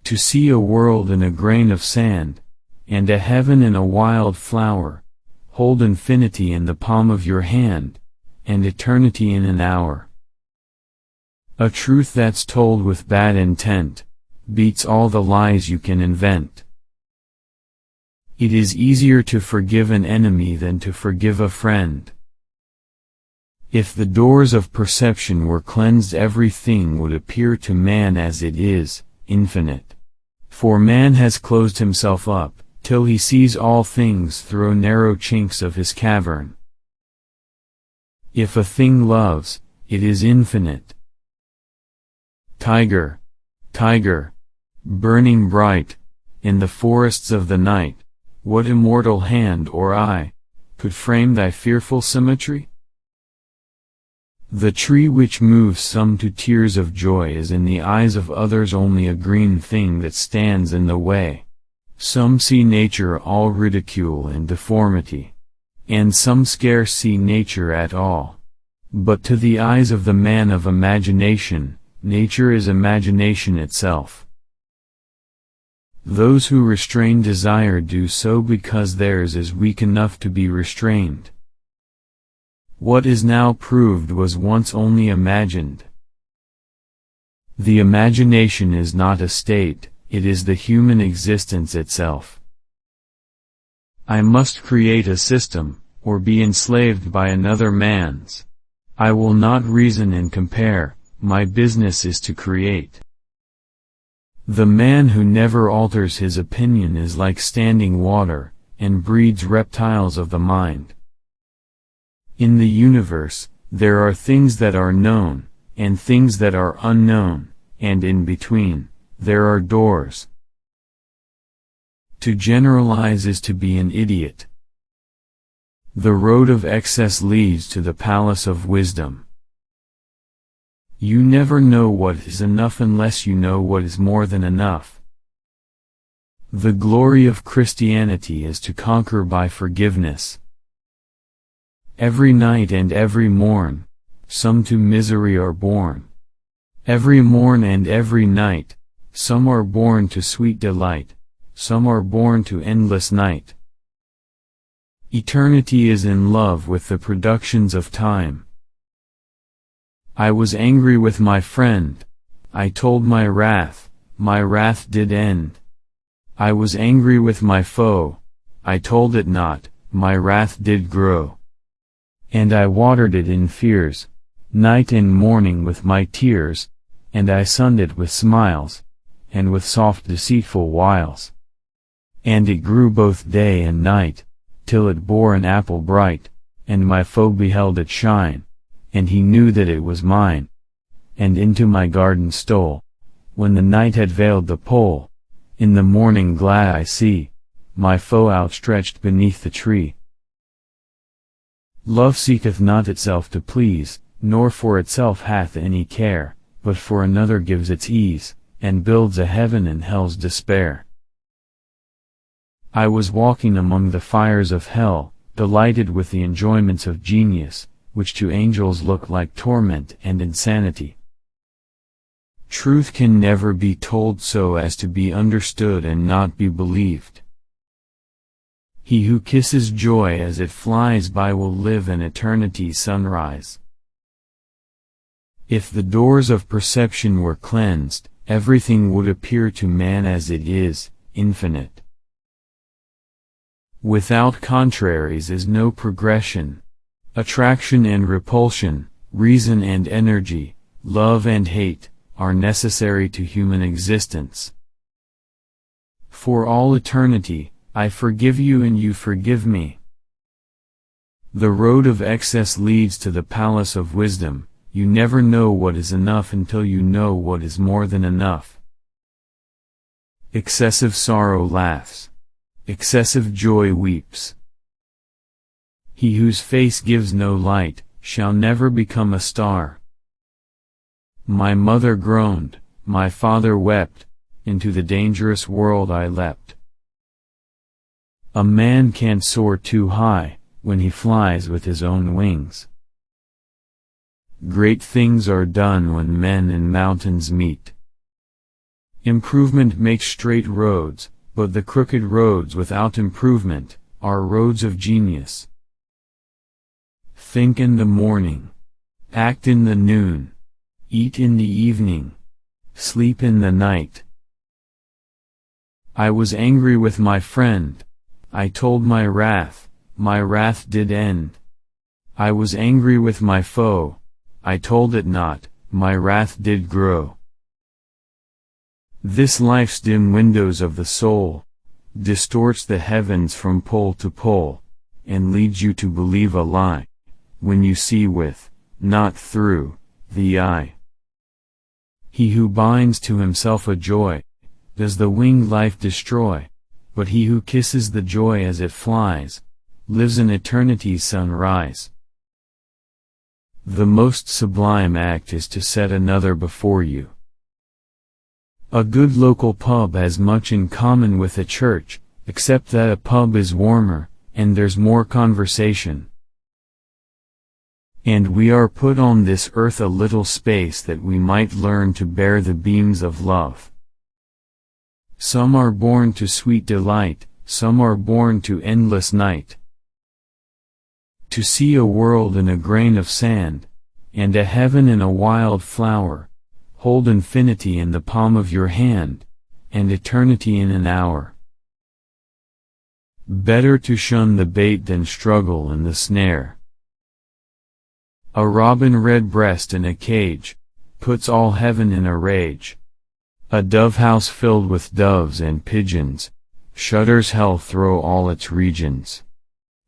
to see a world in a grain of sand, and a heaven in a wild flower, hold infinity in the palm of your hand, and eternity in an hour. A truth that's told with bad intent, beats all the lies you can invent. It is easier to forgive an enemy than to forgive a friend. If the doors of perception were cleansed, everything would appear to man as it is, infinite. For man has closed himself up, till he sees all things through narrow chinks of his cavern. If a thing loves, it is infinite. Tyger, Tyger, burning bright, in the forests of the night, what immortal hand or eye could frame thy fearful symmetry? The tree which moves some to tears of joy is in the eyes of others only a green thing that stands in the way. Some see nature all ridicule and deformity, and some scarce see nature at all. But to the eyes of the man of imagination, nature is imagination itself. Those who restrain desire do so because theirs is weak enough to be restrained. What is now proved was once only imagined. The imagination is not a state, it is the human existence itself. I must create a system, or be enslaved by another man's. I will not reason and compare, my business is to create. The man who never alters his opinion is like standing water, and breeds reptiles of the mind. In the universe, there are things that are known, and things that are unknown, and in between, there are doors. To generalize is to be an idiot. The road of excess leads to the palace of wisdom. You never know what is enough unless you know what is more than enough. The glory of Christianity is to conquer by forgiveness. Every night and every morn, some to misery are born. Every morn and every night, some are born to sweet delight, some are born to endless night. Eternity is in love with the productions of time. I was angry with my friend, I told my wrath did end. I was angry with my foe, I told it not, my wrath did grow. And I watered it in fears, night and morning with my tears, and I sunned it with smiles, and with soft deceitful wiles. And it grew both day and night, till it bore an apple bright, and my foe beheld it shine, and he knew that it was mine, and into my garden stole, when the night had veiled the pole. In the morning glad I see my foe outstretched beneath the tree. Love seeketh not itself to please, nor for itself hath any care, but for another gives its ease, and builds a heaven in hell's despair. I was walking among the fires of hell, delighted with the enjoyments of genius, which to angels look like torment and insanity. Truth can never be told so as to be understood and not be believed. He who kisses joy as it flies by will live an eternity's sunrise. If the doors of perception were cleansed, everything would appear to man as it is, infinite. Without contraries is no progression. Attraction and repulsion, reason and energy, love and hate, are necessary to human existence. For all eternity, I forgive you and you forgive me. The road of excess leads to the palace of wisdom. You never know what is enough until you know what is more than enough. Excessive sorrow laughs. Excessive joy weeps. He whose face gives no light, shall never become a star. My mother groaned, my father wept, into the dangerous world I leapt. A man can't soar too high, when he flies with his own wings. Great things are done when men and mountains meet. Improvement makes straight roads, but the crooked roads without improvement are roads of genius. Think in the morning, act in the noon, eat in the evening, sleep in the night. I was angry with my friend, I told my wrath did end. I was angry with my foe, I told it not, my wrath did grow. This life's dim windows of the soul distorts the heavens from pole to pole, and leads you to believe a lie, when you see with, not through, the eye. He who binds to himself a joy, does the winged life destroy, but he who kisses the joy as it flies, lives in eternity's sunrise. The most sublime act is to set another before you. A good local pub has much in common with a church, except that a pub is warmer, and there's more conversation. And we are put on this earth a little space that we might learn to bear the beams of love. Some are born to sweet delight, some are born to endless night. To see a world in a grain of sand, and a heaven in a wild flower, hold infinity in the palm of your hand, and eternity in an hour. Better to shun the bait than struggle in the snare. A robin redbreast in a cage, puts all heaven in a rage. A dove house filled with doves and pigeons, shudders hell through all its regions.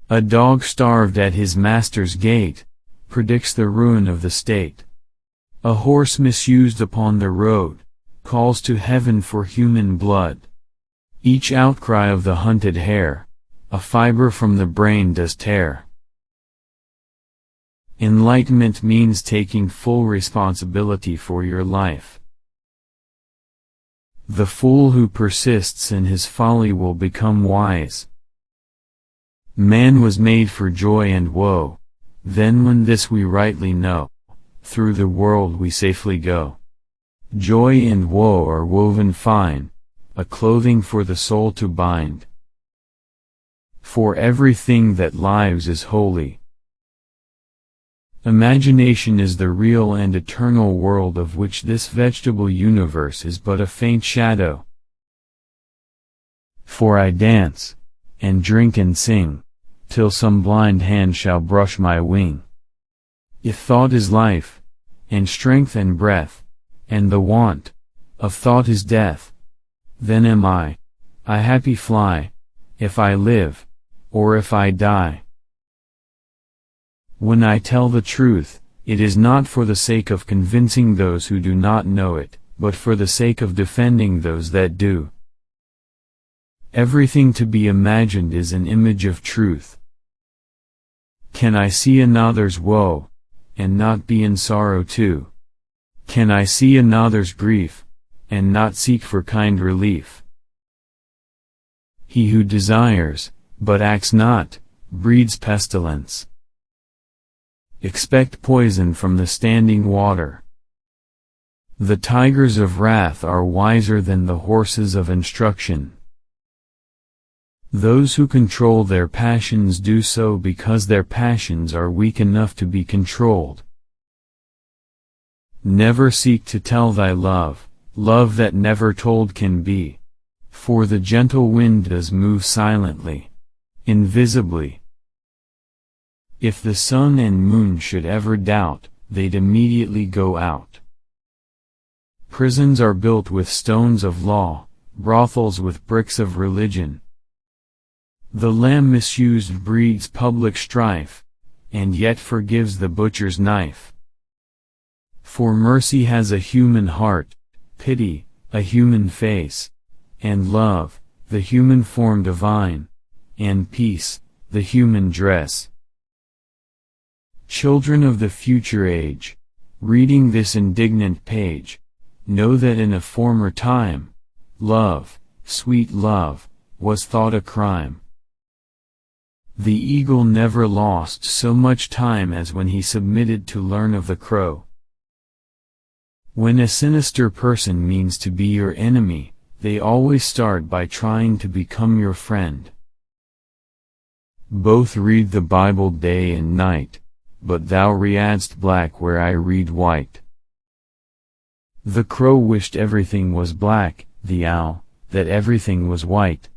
A dog starved at his master's gate, predicts the ruin of the state. A horse misused upon the road, calls to heaven for human blood. Each outcry of the hunted hare, a fiber from the brain does tear. Enlightenment means taking full responsibility for your life. The fool who persists in his folly will become wise. Man was made for joy and woe, then when this we rightly know, through the world we safely go. Joy and woe are woven fine, a clothing for the soul to bind. For everything that lives is holy. Imagination is the real and eternal world of which this vegetable universe is but a faint shadow. For I dance, and drink and sing, till some blind hand shall brush my wing. If thought is life, and strength and breath, and the want of thought is death, then am I happy fly, if I live, or if I die. When I tell the truth, it is not for the sake of convincing those who do not know it, but for the sake of defending those that do. Everything to be imagined is an image of truth. Can I see another's woe, and not be in sorrow too? Can I see another's grief, and not seek for kind relief? He who desires, but acts not, breeds pestilence. Expect poison from the standing water. The tigers of wrath are wiser than the horses of instruction. Those who control their passions do so because their passions are weak enough to be controlled. Never seek to tell thy love, love that never told can be, for the gentle wind does move silently, invisibly. If the sun and moon should ever doubt, they'd immediately go out. Prisons are built with stones of law, brothels with bricks of religion. The lamb misused breeds public strife, and yet forgives the butcher's knife. For mercy has a human heart, pity, a human face, and love, the human form divine, and peace, the human dress. Children of the future age, reading this indignant page, know that in a former time, love, sweet love, was thought a crime. The eagle never lost so much time as when he submitted to learn of the crow. When a sinister person means to be your enemy, they always start by trying to become your friend. Both read the Bible day and night, but thou readst black where I read white. The crow wished everything was black, the owl, that everything was white.